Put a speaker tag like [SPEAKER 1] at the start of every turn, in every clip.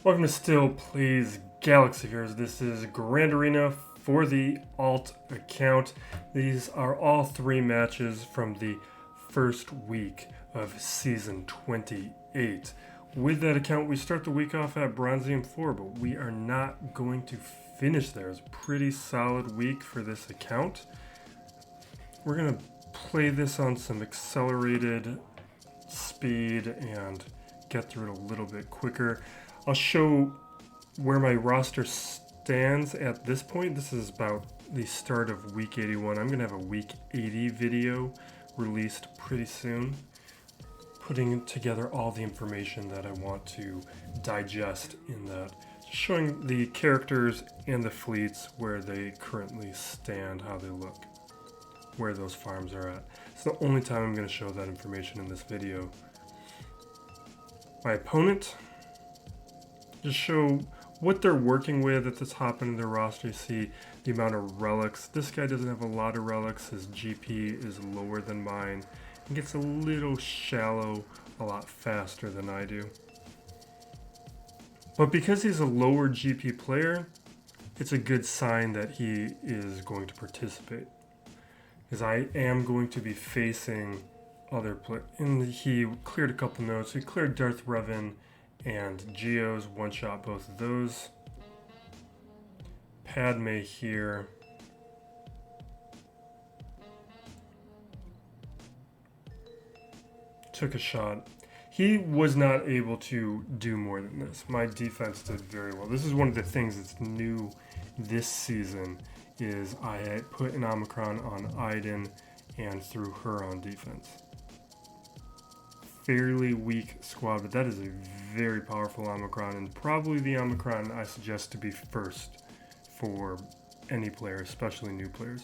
[SPEAKER 1] Welcome to Still Plays Galaxy Heroes. This is Grand Arena for the alt account. These are all three matches from the first week of Season 28. With that account, we start the week off at Bronzium 4, but we are not going to finish there. It's a pretty solid week for this account. We're going to play this on some accelerated speed and get through it a little bit quicker. I'll show where my roster stands at this point. This is about the start of week 81. I'm going to have a week 80 video released pretty soon, putting together all the information that I want to digest in that, showing the characters and the fleets, where they currently stand, how they look, where those farms are at. It's the only time I'm going to show that information in this video. My opponent, just show what they're working with at the top end of their roster. You see the amount of relics. This guy doesn't have a lot of relics. His GP is lower than mine. He gets a little shallow a lot faster than I do. But because he's a lower GP player, it's a good sign that he is going to participate, because I am going to be facing other players. And he cleared a couple nodes. He cleared Darth Revan and Geos, one-shot both of those. Padme here. Took a shot. He was not able to do more than this. My defense did very well. This is one of the things that's new this season, is I put an Omicron on Iden and threw her on defense. Fairly weak squad, but that is a very powerful Omicron, and probably the Omicron I suggest to be first for any player, especially new players.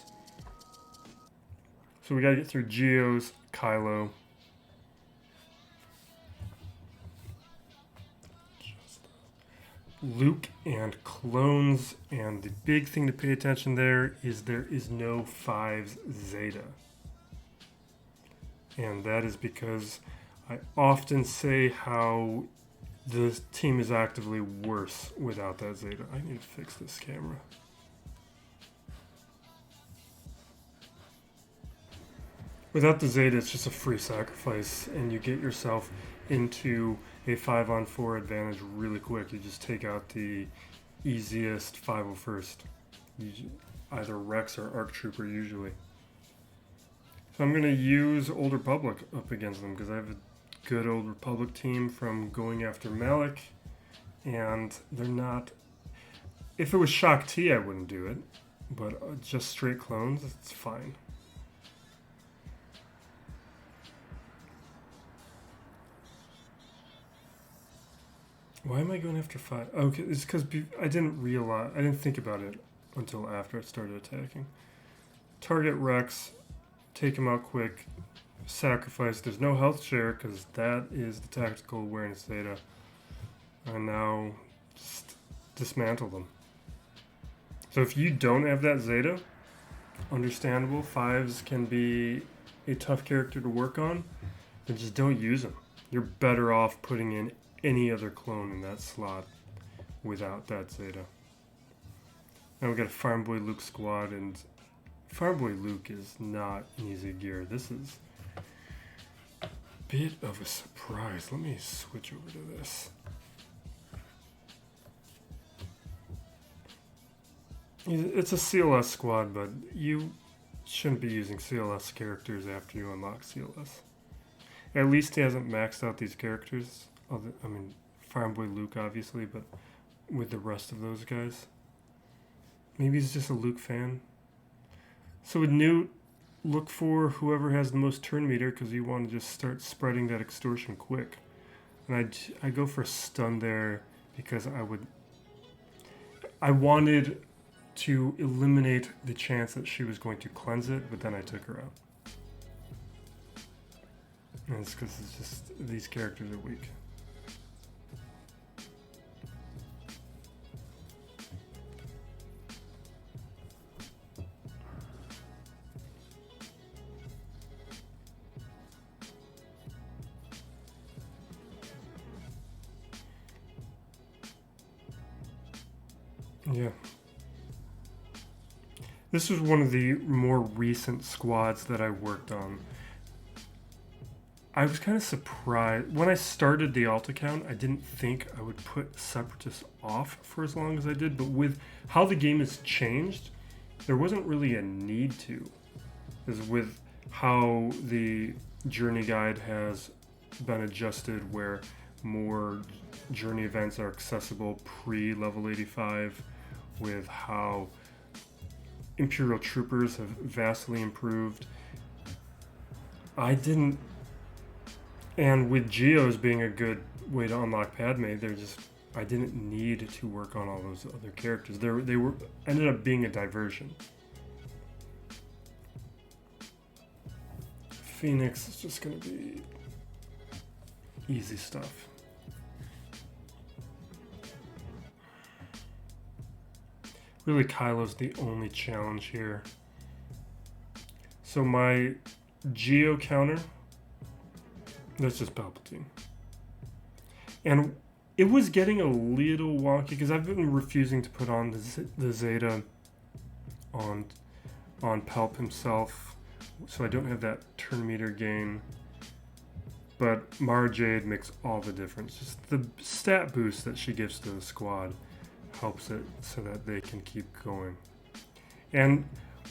[SPEAKER 1] So we gotta get through Geos, Kylo. Luke and clones, and the big thing to pay attention there is no 5's Zeta. And that is because I often say how the team is actively worse without that Zeta. I need to fix this camera. Without the Zeta, it's just a free sacrifice, and you get yourself into a 5-on-4 advantage really quick. You just take out the easiest 501st, either Rex or ARC Trooper usually. So I'm going to use Old Republic up against them, because I have a good Old Republic team from going after Malik, and they're not... If it was Shock T, I wouldn't do it, but just straight clones, it's fine. Why am I going after 5? Okay, it's because I didn't think about it until after I started attacking. Target Rex, take him out quick, sacrifice. There's no health share because that is the tactical awareness data. And now just dismantle them. So if you don't have that Zeta, understandable. 5s can be a tough character to work on, then just don't use them. You're better off putting in any other clone in that slot without that Zeta. Now we got a Farm Boy Luke squad, and Farm Boy Luke is not an easy gear. This is a bit of a surprise. Let me switch over to this. It's a CLS squad, but you shouldn't be using CLS characters after you unlock CLS. At least he hasn't maxed out these characters. I mean, Farm Boy Luke, obviously, but with the rest of those guys. Maybe he's just a Luke fan. So with Newt, look for whoever has the most turn meter, because you want to just start spreading that extortion quick. And I go for a stun there because I wanted to eliminate the chance that she was going to cleanse it, but then I took her out. And it's because it's just these characters are weak. Yeah. This was one of the more recent squads that I worked on. I was kind of surprised. When I started the alt account, I didn't think I would put Separatists off for as long as I did, but with how the game has changed, there wasn't really a need to. Because with how the journey guide has been adjusted where more journey events are accessible pre-level 85, with how Imperial Troopers have vastly improved. And with Geos being a good way to unlock Padme, I didn't need to work on all those other characters. They ended up being a diversion. Phoenix is just going to be easy stuff. Really, Kylo's the only challenge here. So my Geo counter, that's just Palpatine. And it was getting a little wonky because I've been refusing to put on the Zeta on Palp himself, so I don't have that turn meter gain. But Mara Jade makes all the difference. Just the stat boost that she gives to the squad helps it so that they can keep going. And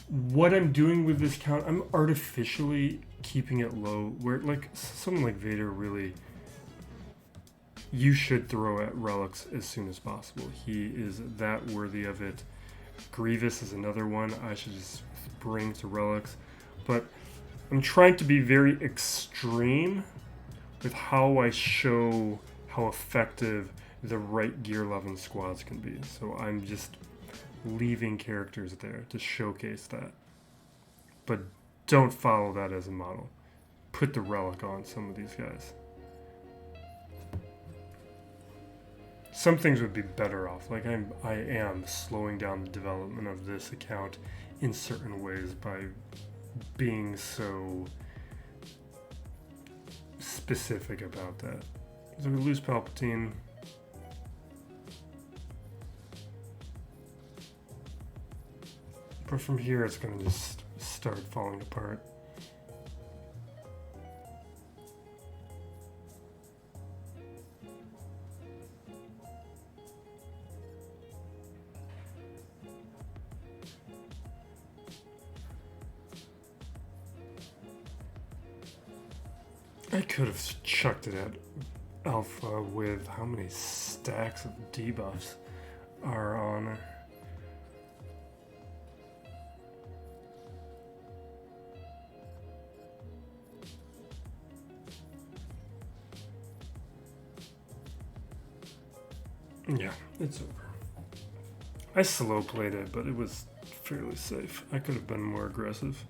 [SPEAKER 1] what I'm doing with this count, I'm artificially keeping it low, where like something like Vader really, you should throw at relics as soon as possible. He is that worthy of it. Grievous is another one I should just bring to relics. But I'm trying to be very extreme with how I show how effective the right Gear 11 squads can be. So I'm just leaving characters there to showcase that. But don't follow that as a model. Put the relic on some of these guys. Some things would be better off. Like I am slowing down the development of this account in certain ways by being so specific about that. So we lose Palpatine. But from here, it's going to just start falling apart. I could have chucked it at Alpha with how many stacks of debuffs are on her. Yeah, it's over. I slow played it, but it was fairly safe. I could have been more aggressive.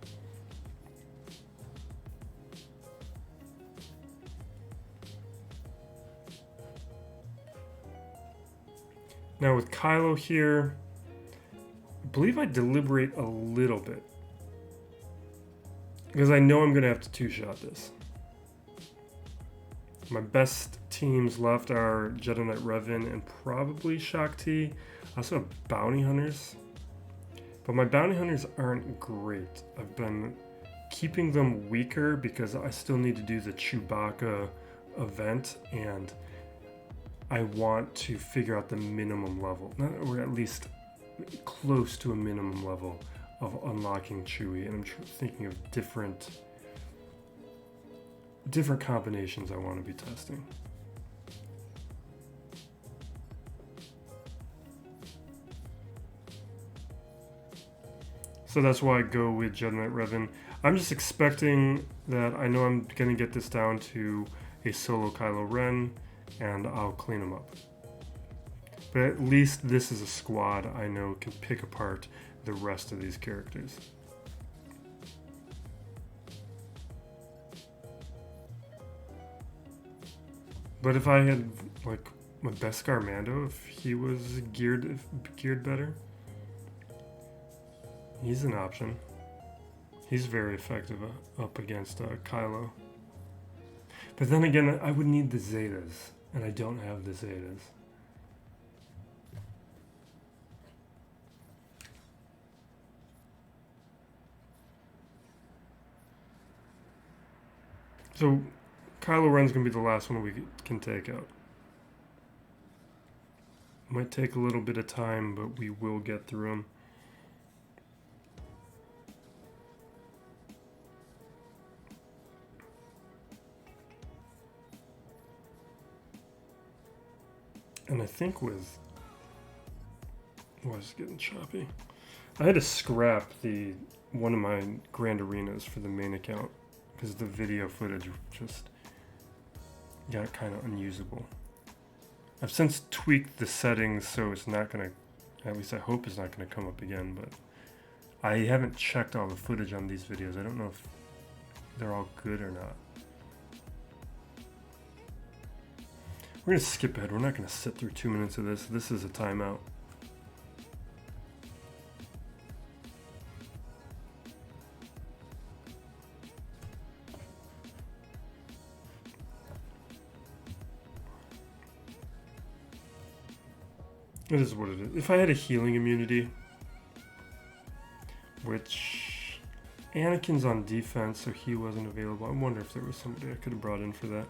[SPEAKER 1] Now with Kylo here, I believe I deliberate a little bit. Because I know I'm going to have to two-shot this. My best teams left are Jedi Knight Revan and probably Shakti. I also have Bounty Hunters. But my Bounty Hunters aren't great. I've been keeping them weaker because I still need to do the Chewbacca event, and I want to figure out the minimum level, or at least close to a minimum level of unlocking Chewie, and I'm thinking of different combinations I want to be testing. So that's why I go with Jedi Knight Revan. I'm just expecting that I know I'm going to get this down to a solo Kylo Ren, and I'll clean them up. But at least this is a squad I know can pick apart the rest of these characters. But if I had like my Beskar Mando, if he was geared better, he's an option. He's very effective up against Kylo. But then again, I would need the Zetas, and I don't have the Zetas. So Kylo Ren's going to be the last one we can take out. Might take a little bit of time, but we will get through him. And I think with... Oh, it's getting choppy. I had to scrap one of my Grand Arenas for the main account because the video footage just got kind of unusable. I've since tweaked the settings so it's not going to, at least I hope it's not going to come up again, but I haven't checked all the footage on these videos. I don't know if they're all good or not. We're going to skip ahead. We're not going to sit through 2 minutes of this. This is a timeout. It is what it is. If I had a healing immunity, which Anakin's on defense, so he wasn't available. I wonder if there was somebody I could have brought in for that.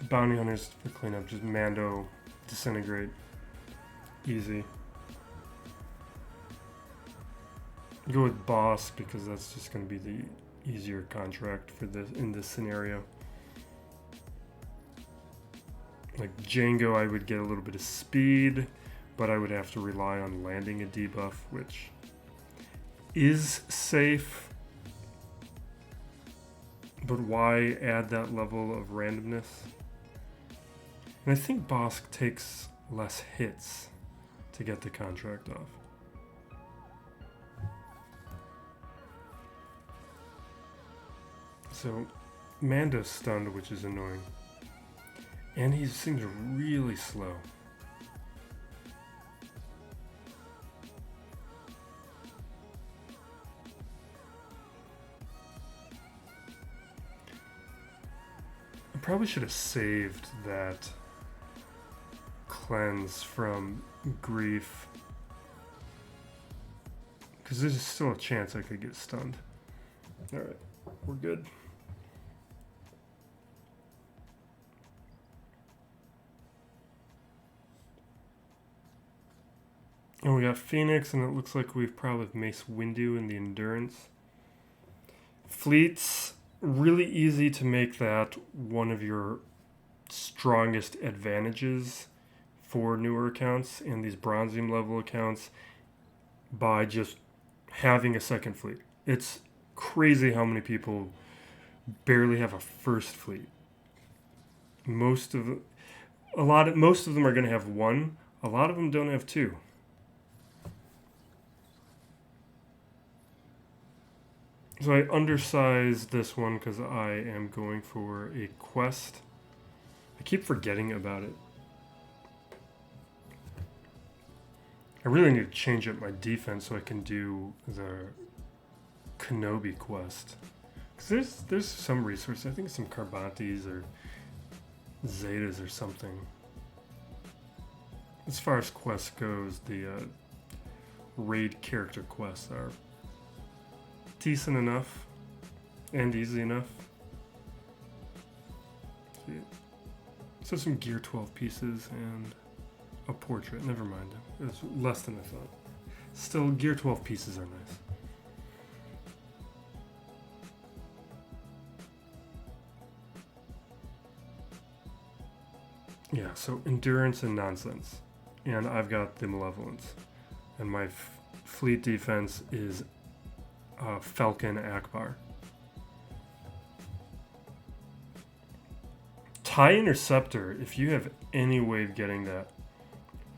[SPEAKER 1] Bounty hunters for cleanup, just Mando, disintegrate, easy. Go with boss because that's just going to be the easier contract for this in this scenario. Like Django, I would get a little bit of speed, but I would have to rely on landing a debuff, which is safe. But why add that level of randomness? And I think Bosk takes less hits to get the contract off. So Mando's stunned, which is annoying. And he seems really slow. I probably should have saved that cleanse from grief, because there's still a chance I could get stunned. Alright, we're good. And we got Phoenix, and it looks like we've probably Mace Windu in the Endurance. Fleets, really easy to make that one of your strongest advantages for newer accounts and these Bronzium level accounts by just having a second fleet. It's crazy how many people barely have a first fleet. Most of them are going to have one. A lot of them don't have two. So I undersized this one because I am going for a quest. I keep forgetting about it. I really need to change up my defense so I can do the Kenobi quest. Because there's some resources. I think some Carbantes or Zetas or something. As far as quest goes, the raid character quests are decent enough and easy enough. So some Gear 12 pieces and a portrait. Never mind. It was less than I thought. Still, Gear 12 pieces are nice. Yeah, so endurance and nonsense. And I've got the malevolence. And my fleet defense is Falcon Akbar. TIE Interceptor, if you have any way of getting that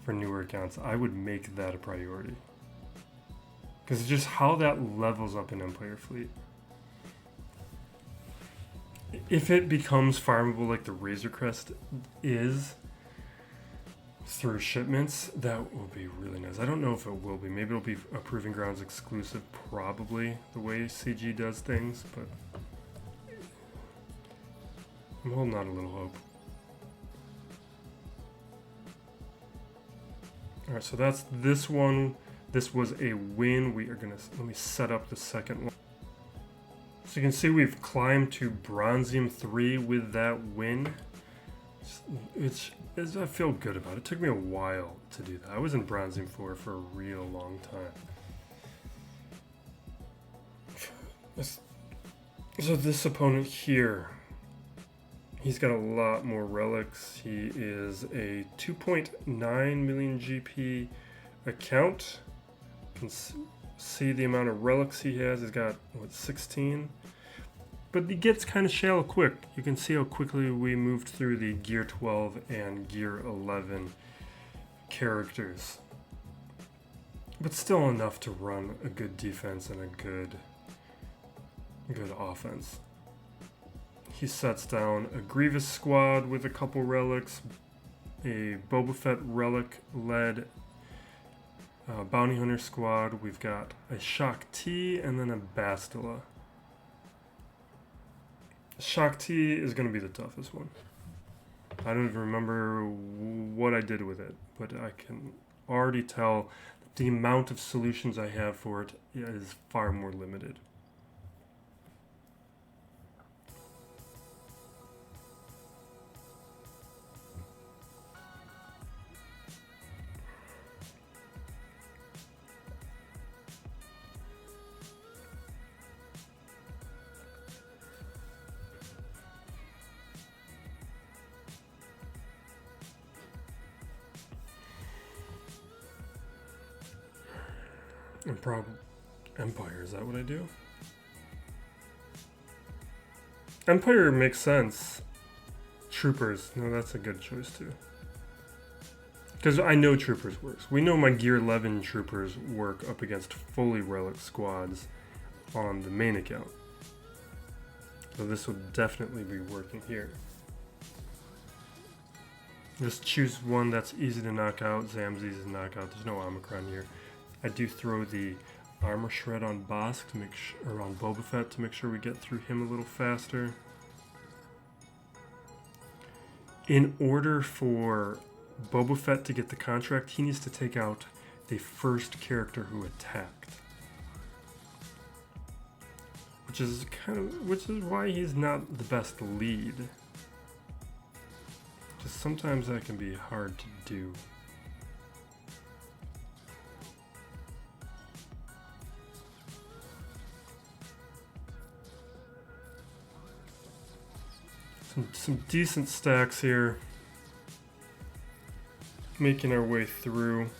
[SPEAKER 1] for newer accounts, I would make that a priority. Because just how that levels up an Empire fleet. If it becomes farmable like the Razor Crest is through shipments, that will be really nice. I don't know if it will be. Maybe it'll be a Proving Grounds exclusive, probably, the way CG does things, but I'm holding out a little hope. Alright, so that's this one. This was a win. We are gonna, let me set up the second one. So you can see we've climbed to Bronzium 3 with that win. I feel good about it. It took me a while to do that. I was in Bronzium 4 for a real long time. So this opponent here, he's got a lot more relics. He is a 2.9 million GP account. You can see the amount of relics he has. He's got, what, 16? But he gets kind of shallow quick. You can see how quickly we moved through the Gear 12 and Gear 11 characters. But still enough to run a good defense and a good offense. He sets down a Grievous squad with a couple relics, a Boba Fett relic-led Bounty Hunter squad. We've got a Shaak Ti and then a Bastila. Shaak Ti is going to be the toughest one. I don't even remember what I did with it, but I can already tell that the amount of solutions I have for it is far more limited. And probably Empire, is that what I do? Empire makes sense. Troopers, no, that's a good choice too. Because I know Troopers works. We know my Gear 11 Troopers work up against fully relic squads on the main account. So this would definitely be working here. Just choose one that's easy to knock out. Zam's easy to knock out. There's no Omicron here. I do throw the armor shred on Bosk to make or on Boba Fett to make sure we get through him a little faster. In order for Boba Fett to get the contract, he needs to take out the first character who attacked. Which is why he's not the best lead. Just sometimes that can be hard to do. Some decent stacks here. Making our way through.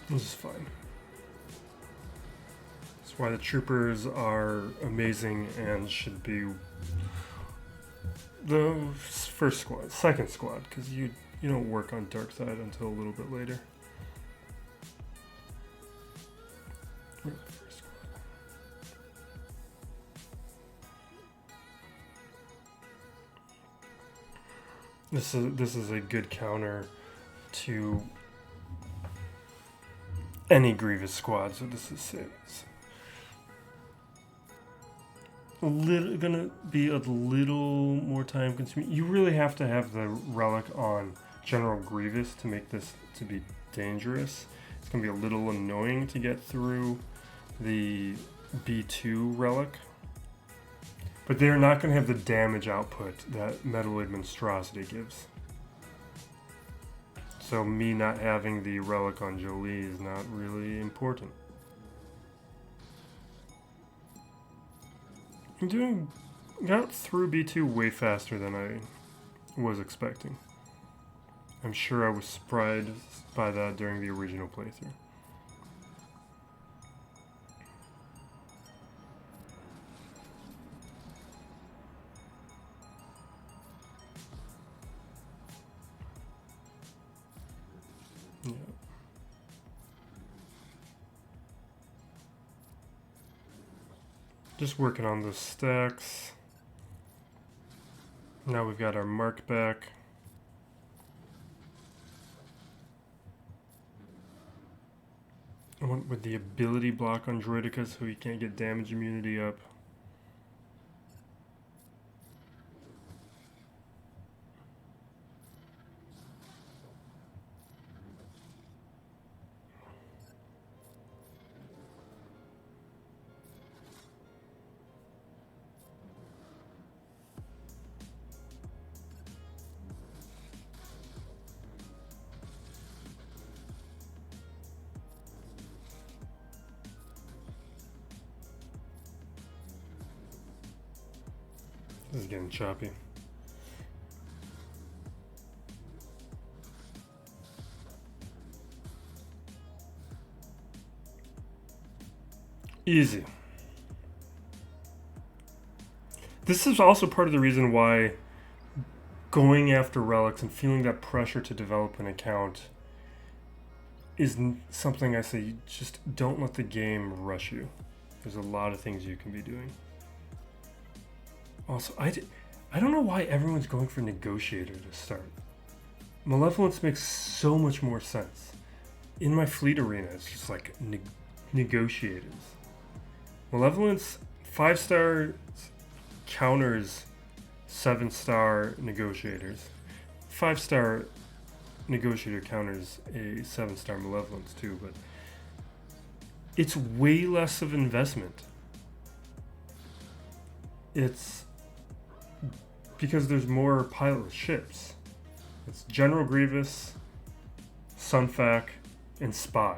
[SPEAKER 1] This is fine. That's why the troopers are amazing and should be the first squad, second squad, because you don't work on dark side until a little bit later. First squad. This is a good counter to any Grievous squad, so this is gonna be a little more time consuming. You really have to have the relic on General Grievous to make this to be dangerous. It's gonna be a little annoying to get through the B2 relic, but they're not gonna have the damage output that Metaloid Monstrosity gives. So me not having the relic on Jolie is not really important. Got through B2 way faster than I was expecting. I'm sure I was surprised by that during the original playthrough. Yeah. Just working on the stacks. Now we've got our mark back. I went with the ability block on Droideka so he can't get damage immunity up. This is getting choppy. Easy. This is also part of the reason why going after relics and feeling that pressure to develop an account is something I say, you just don't let the game rush you. There's a lot of things you can be doing. Also, I don't know why everyone's going for Negotiator to start. Malevolence makes so much more sense. In my fleet arena, it's just like Negotiators. Malevolence, 5-star counters 7-star Negotiators. 5-star Negotiator counters a 7-star Malevolence too, but it's way less of investment. It's because there's more pilot ships. It's General Grievous, Sunfac, and Spy.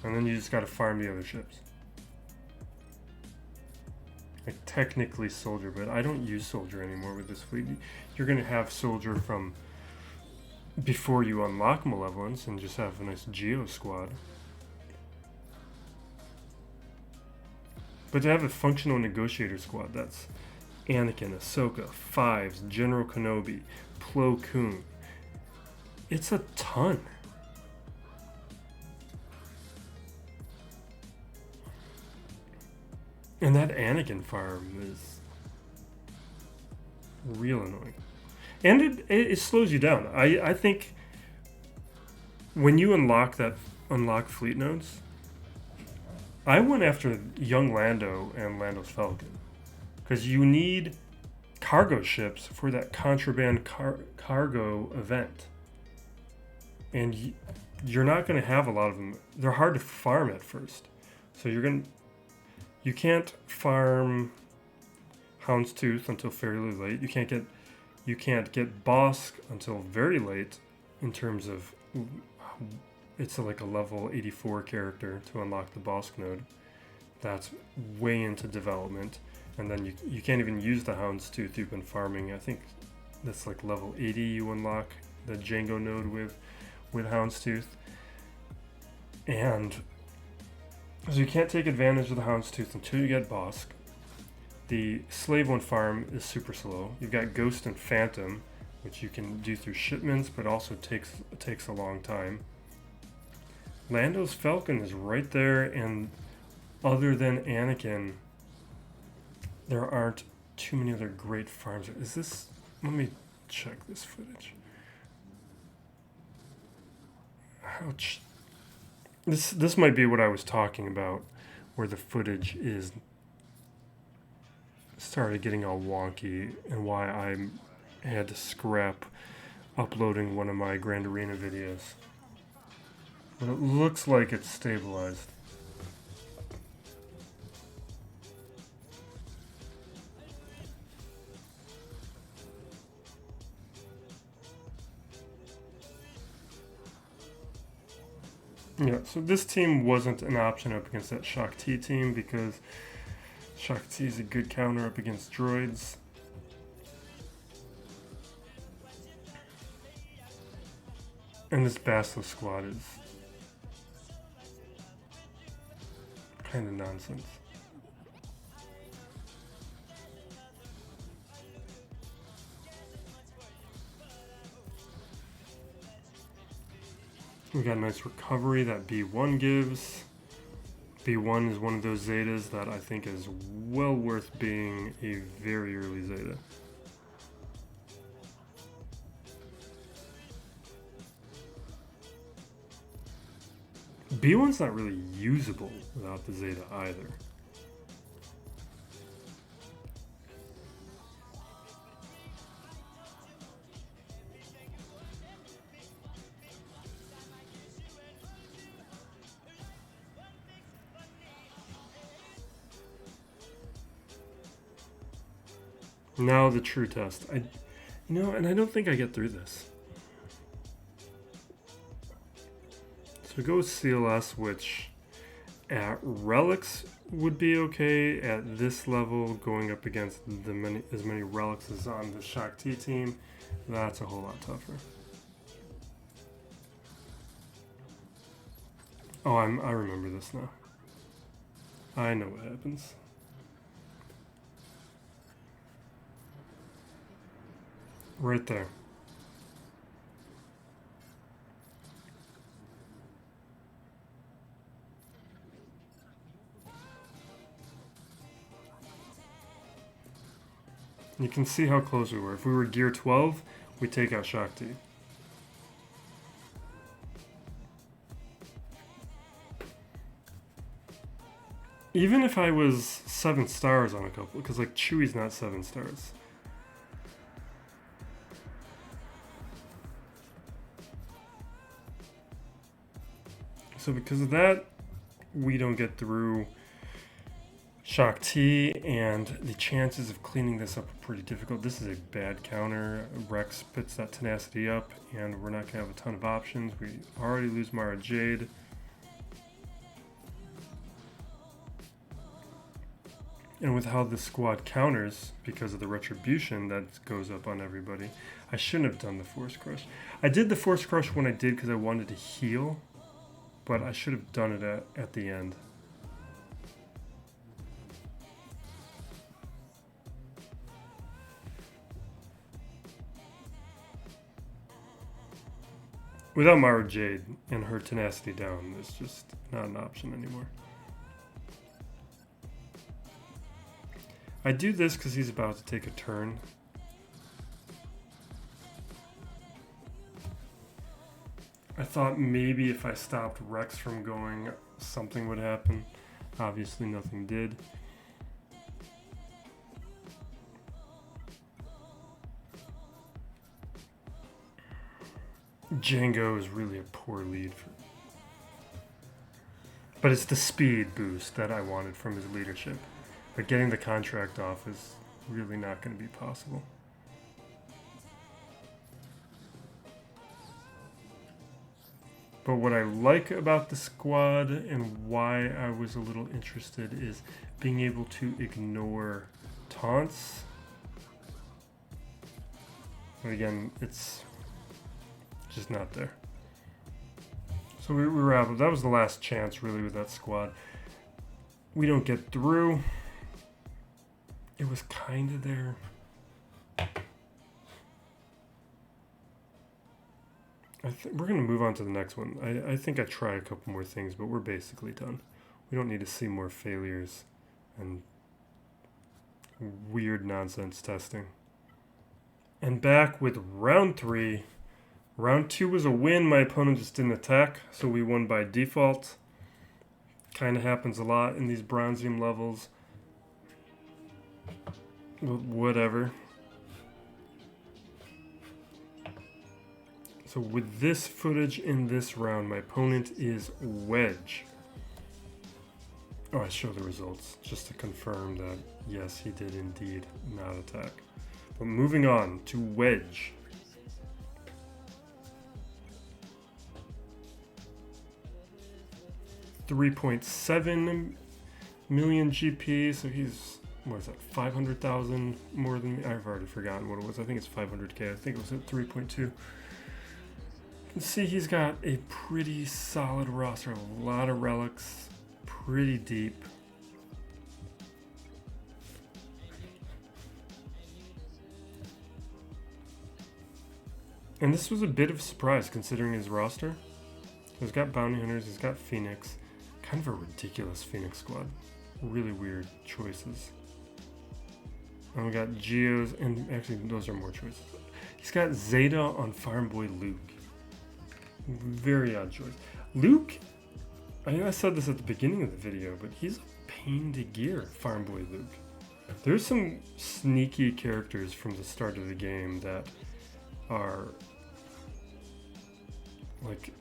[SPEAKER 1] And then you just gotta farm the other ships. Like technically Soldier, but I don't use Soldier anymore with this fleet. You're gonna have Soldier from before you unlock Malevolence and just have a nice Geo squad. But to have a functional Negotiator squad, that's Anakin, Ahsoka, Fives, General Kenobi, Plo Koon. It's a ton. And that Anakin farm is real annoying. And it slows you down. I think when you unlock fleet nodes, I went after young Lando and Lando's Falcon. Because you need cargo ships for that contraband cargo event. And you're not going to have a lot of them. They're hard to farm at first. So you can't farm Houndstooth until fairly late. You can't get Bosk until very late in terms of it's like a level 84 character to unlock the Bosk node. That's way into development. And then you can't even use the Houndstooth you've been farming. I think that's like level 80 you unlock the Django node with Houndstooth. And so you can't take advantage of the Houndstooth until you get Bosk. The Slave One farm is super slow. You've got Ghost and Phantom, which you can do through shipments, but also takes a long time. Lando's Falcon is right there, and other than Anakin, there aren't too many other great farms. Let me check this footage. Ouch. This might be what I was talking about, where the footage started getting all wonky, and why I had to scrap uploading one of my Grand Arena videos. But it looks like it's stabilized. Yeah, so this team wasn't an option up against that Shaak Ti team because Shaak Ti is a good counter up against droids. And this Basilisk squad is kind of nonsense. We got a nice recovery that B1 gives. B1 is one of those Zetas that I think is well worth being a very early Zeta. B1's not really usable without the Zeta either. Now the true test. And I don't think I get through this. So we go with CLS, which at relics would be okay at this level. Going up against as many relics as on the Shock T team, that's a whole lot tougher. Oh, I remember this now. I know what happens. Right there. You can see how close we were. If we were gear 12, we take out Shock T. Even if I was 7 stars on a couple, because like Chewie's not 7 stars. So because of that, we don't get through Shock T, and the chances of cleaning this up are pretty difficult. This is a bad counter. Rex puts that tenacity up, and we're not going to have a ton of options. We already lose Mara Jade. And with how the squad counters, because of the retribution that goes up on everybody, I shouldn't have done the Force Crush. I did the Force Crush when I did because I wanted to heal, but I should have done it at the end. Without Mara Jade and her tenacity down, it's just not an option anymore. I do this because he's about to take a turn. I thought maybe if I stopped Rex from going, something would happen. Obviously nothing did. Django is really a poor lead. But it's the speed boost that I wanted from his leadership. But getting the contract off is really not going to be possible. But what I like about the squad and why I was a little interested is being able to ignore taunts. But again, it's just not there. So we were able, that was the last chance really with that squad. We don't get through. It was kind of there. We're going to move on to the next one. I think I try a couple more things, but we're basically done. We don't need to see more failures and weird nonsense testing. And back with round 3. Round 2 was a win. My opponent just didn't attack, so we won by default. Kind of happens a lot in these Bronzium levels. Whatever. So with this footage in this round, my opponent is Wedge. Oh, I show the results just to confirm that, yes, he did indeed not attack. But moving on to Wedge. $3.7 million GP, so he's, what is that, 500,000 more than me? I've already forgotten what it was. I think it's 500K. I think it was at 3.2. You can see he's got a pretty solid roster, a lot of relics, pretty deep. And this was a bit of a surprise considering his roster. He's got Bounty Hunters, he's got Phoenix. Kind of a ridiculous Phoenix squad. Really weird choices. And we got Geos, and actually those are more choices. He's got Zeta on Farm Boy Luke. Very odd choice. Luke, I know I said this at the beginning of the video, but he's a pain to gear, Farm Boy Luke. There's some sneaky characters from the start of the game that are like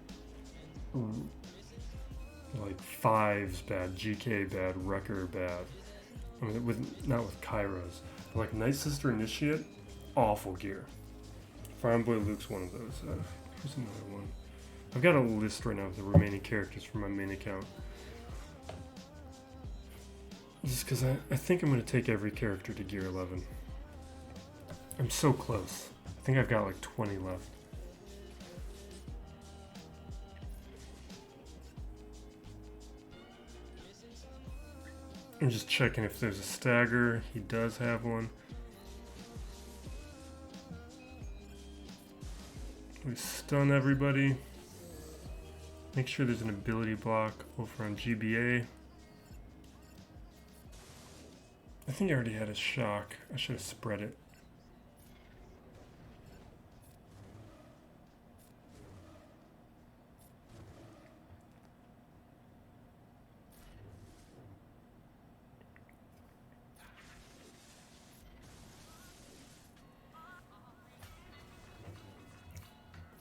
[SPEAKER 1] Fives bad, GK bad, Wrecker bad. I mean, not with Kairos. But like Night Sister Initiate, awful gear. Farm Boy Luke's one of those. Who's another one? I've got a list right now of the remaining characters from my main account. Just because I think I'm going to take every character to gear 11. I'm so close. I think I've got like 20 left. I'm just checking if there's a stagger. He does have one. We stun everybody. Make sure there's an ability block over on GBA. I think I already had a shock. I should have spread it.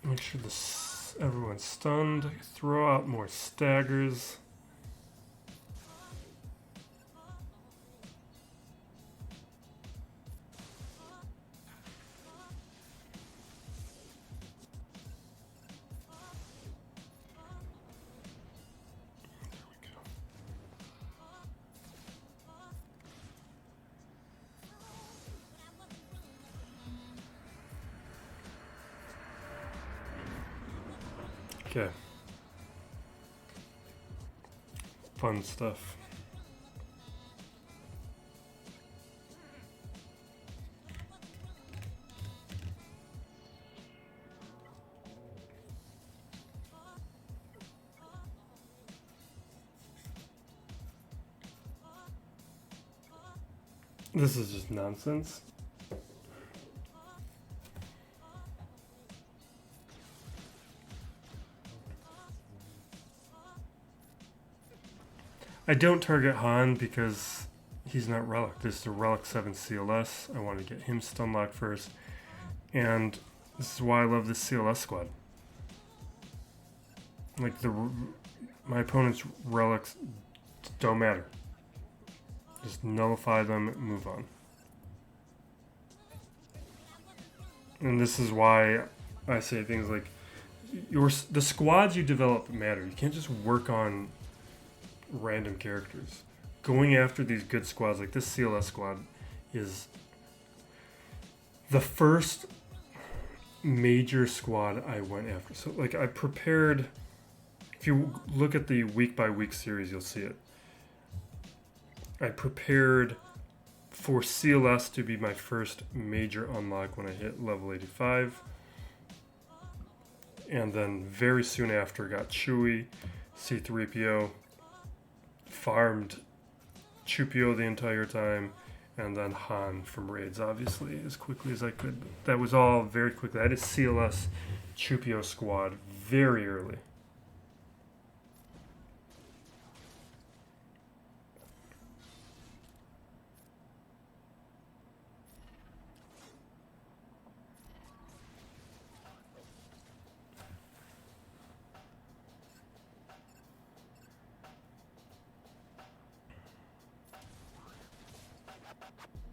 [SPEAKER 1] Make sure everyone's stunned. Throw out more staggers. Okay. Fun stuff. This is just nonsense. I don't target Han because he's not Relic. This is a Relic 7 CLS. I want to get him stun locked first. And this is why I love this CLS squad. Like, my opponent's Relics don't matter. Just nullify them, move on. And this is why I say things like, the squads you develop matter. You can't just work on random characters. Going after these good squads, like this CLS squad, is the first major squad I went after. So, like, I prepared. If you look at the week by week series, you'll see it. I prepared for CLS to be my first major unlock when I hit level 85. And then very soon after got Chewie, C-3PO, farmed Chupio the entire time, and then Han from raids, obviously, as quickly as I could. That was all very quickly. I had a CLS Chupio squad very early.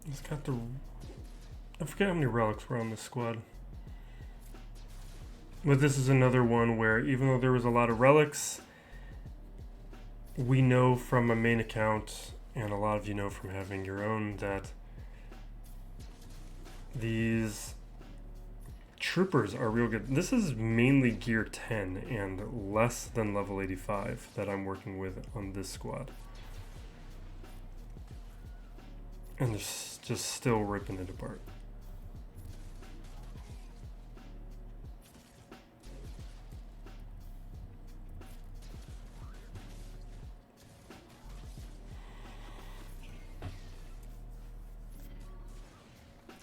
[SPEAKER 1] He's got the... I forget how many relics were on this squad. But this is another one where, even though there was a lot of relics, we know from a main account, and a lot of you know from having your own, that these troopers are real good. This is mainly gear 10 and less than level 85 that I'm working with on this squad. And they're just still ripping it apart.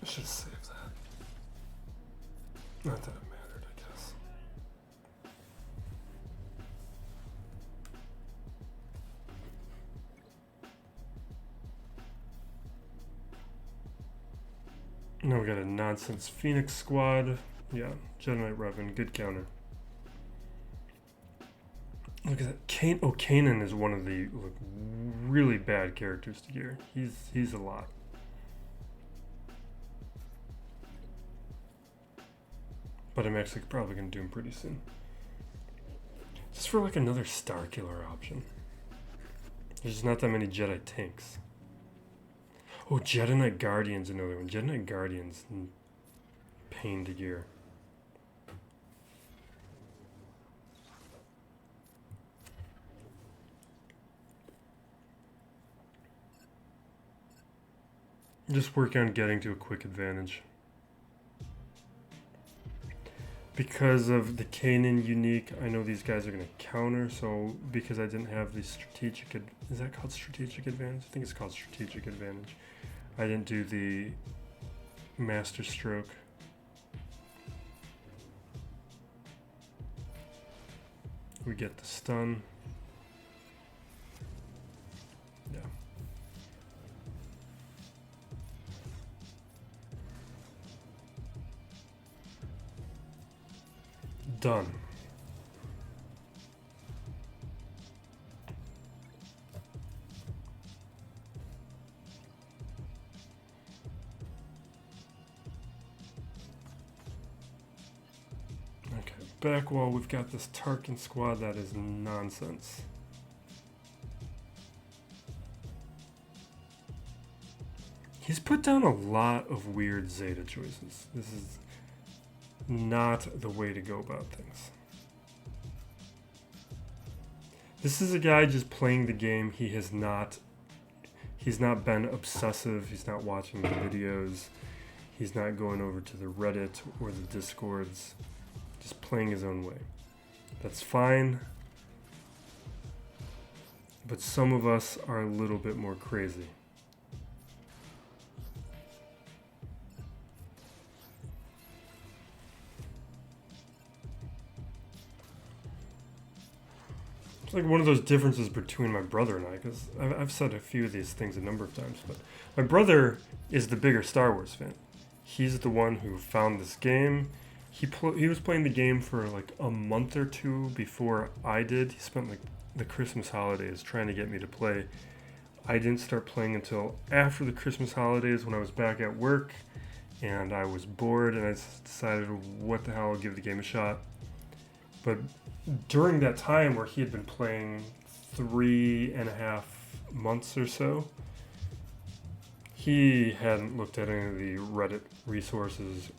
[SPEAKER 1] I should save that. Not that it mattered, I guess. Now we got a nonsense Phoenix squad. Yeah, Jedi Knight Revan, good counter. Look at that. Kanan is one of the really bad characters to gear. He's a lot. But I'm actually probably going to do him pretty soon. Just for like another Star Killer option. There's just not that many Jedi tanks. Oh, Jedi Knight Guardian's another one. Jedi Knight Guardian's pain to gear. Just work on getting to a quick advantage. Because of the Kanan unique, I know these guys are going to counter, so because I didn't have the strategic... Is that called strategic advantage? I think it's called strategic advantage. I didn't do the master stroke. We get the stun. Yeah. Done. Okay, back wall, we've got this Tarkin squad that is nonsense. He's put down a lot of weird Zeta choices. This is not the way to go about things. This is a guy just playing the game. He's not been obsessive. He's not watching the videos. He's not going over to the Reddit or the Discords. Just playing his own way. That's fine. But some of us are a little bit more crazy. It's like one of those differences between my brother and I, because I've said a few of these things a number of times, but my brother is the bigger Star Wars fan. He's the one who found this game. He was playing the game for like a month or two before I did. He spent like the Christmas holidays trying to get me to play. I didn't start playing until after the Christmas holidays when I was back at work, and I was bored, and I decided, what the hell, I'll give the game a shot. But during that time where he had been playing 3.5 months or so, he hadn't looked at any of the Reddit resources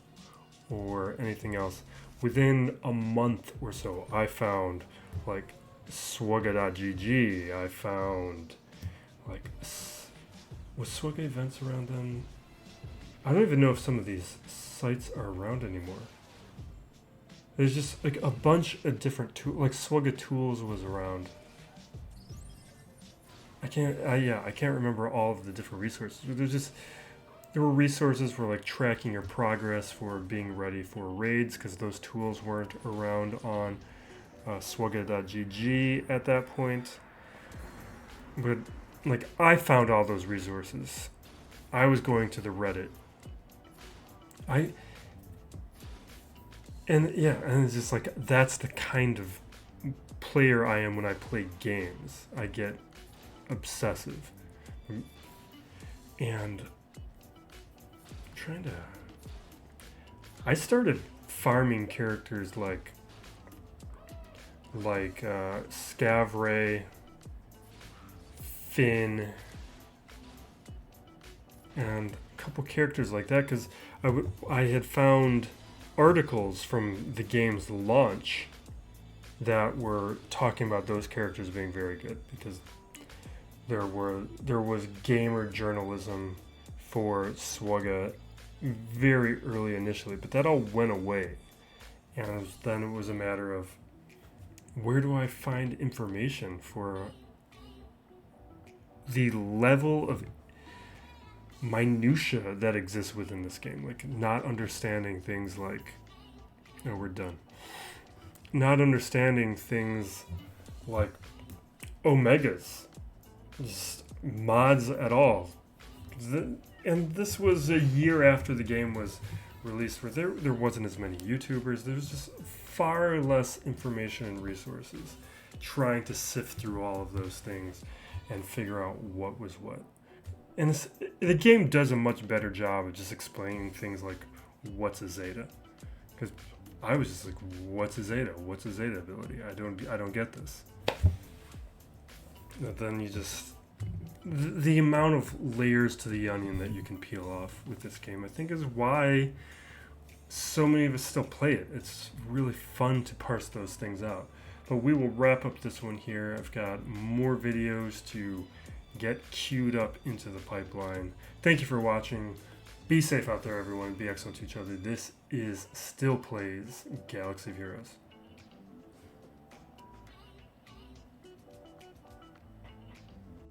[SPEAKER 1] or anything else. Within a month or so, I found like SWGOH. I found like, was SWGOH events around then? I don't even know if some of these sites are around anymore. There's just like a bunch of different tools, like SWGOH Tools was around. I can't remember all of the different resources. There were resources for like tracking your progress for being ready for raids, because those tools weren't around on SWGOH at that point. But like, I found all those resources. I was going to the Reddit. And it's just like, that's the kind of player I am when I play games. I get obsessive. And I started farming characters like Scavray, Finn, and a couple characters like that, because I had found articles from the game's launch that were talking about those characters being very good, because there was gamer journalism for SWGOH very early initially, but that all went away, and then it was a matter of, where do I find information for the level of minutia that exists within this game? Like, not understanding things like, we're done. Not understanding things like Omegas, just mods at all. And this was a year after the game was released, where there wasn't as many YouTubers. There was just far less information and resources trying to sift through all of those things and figure out what was what. And the game does a much better job of just explaining things like, what's a Zeta? Because I was just like, what's a Zeta? What's a Zeta ability? I don't get this. But then you just the amount of layers to the onion that you can peel off with this game, I think, is why so many of us still play it. It's really fun to parse those things out. But we will wrap up this one here. I've got more videos to get queued up into the pipeline. Thank you for watching. Be safe out there, everyone. Be excellent to each other. This is Still Plays Galaxy of Heroes.